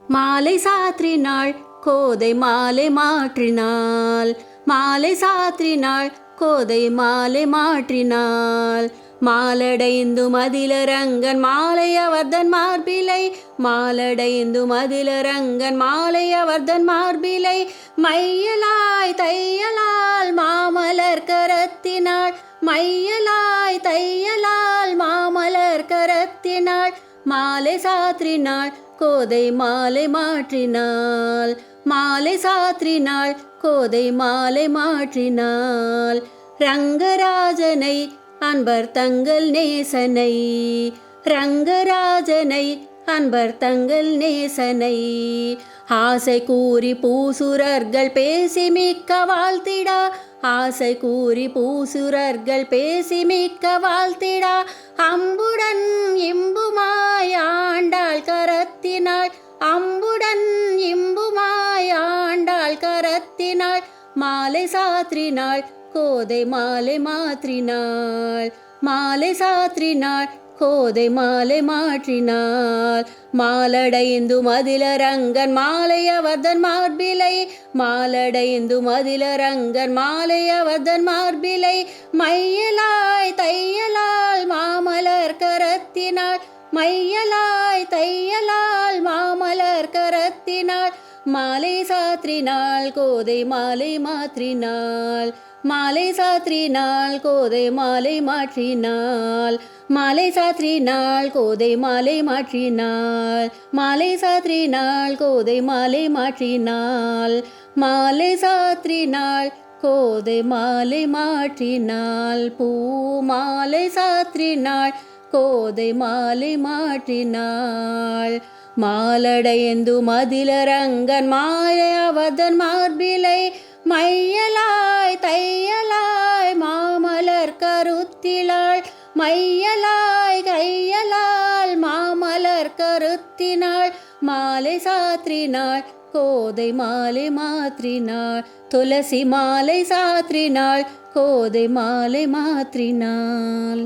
மாலை சாற்றினாள் கோதை மாலை மாற்றினாள். மாலை சாற்றினாள் கோதை மாலை மாற்றினாள். மாலடைந்து மதிலரங்கன் மாலை அவர்தன் மார்பிலை. மாலடைந்து மதிலரங்கன் மாலை அவர்தன் மார்பிலை. மையலாய் தையலால் மாமலர் கரத்தினாள். மையலாய் தையலால் மாமலர் கரத்தினாள். மாலை சாற்றினாள் கோதை மாலை மாற்றினாள். மாலை சாற்றினாள் கோதை மாலை மாற்றினாள். ரங்கராஜனை அன்பர் தங்கள் நேசனை. ரங்கராஜனை அன்பர் தங்கள் நேசனை. ஆசை கூறி பூசுரர்கள் பேசி மிக்க வாழ்த்திடா. ஆசை கூறி பூசுரர்கள் பேசி மிக்க வாழ்த்திடா. அம்புடன் இம்புமாய் ஆண்டாள் கரத்தினாள். அம்புடன் இம்புமாய் ஆண்டாள் கரத்தினாள். மாலை சாற்றினாள் கோதை மாலை மாற்றினாள். மாலை சாற்றினாள் கோதை மாலை மாற்றினாள். மாலடைந்து மதிலரங்கன் மாலை அவர்தன் மார்பிலை. மாலடைந்து மதிலரங்கன் மாலை அவர்தன் மார்பிலை. மையலாய் தையலால் மாமலர் கரத்தினாள். மையலாய் தையலால் மாமலர் கரத்தினாள். மாலை சாற்றினாள் கோதை மாலை மாற்றினாள். மாலை சாற்றினாள் கோதை மாலை மாற்றினாள். மாலை சாற்றினாள் கோதை மாலை மாற்றினாள். மாலை சாற்றினாள் கோதை மாலை மாற்றினாள். மாலை சாற்றினாள் கோதை மாலை மாற்றினாள். பூ மாலை சாற்றினாள் கோதை மாலை மாற்றினாள். மாலடைந்து மதிலரங்கன் மாலை அவர்தன் மார்பிலை. மையலாய் தையலாய் மாமலர் கருத்தினாள். மையலாய் கையலால் மாமலர் கருத்தினாள். மாலை சாற்றினாள் கோதை மாலை மாற்றினாள். துளசி மாலை சாற்றினாள் கோதை மாலை மாற்றினாள்.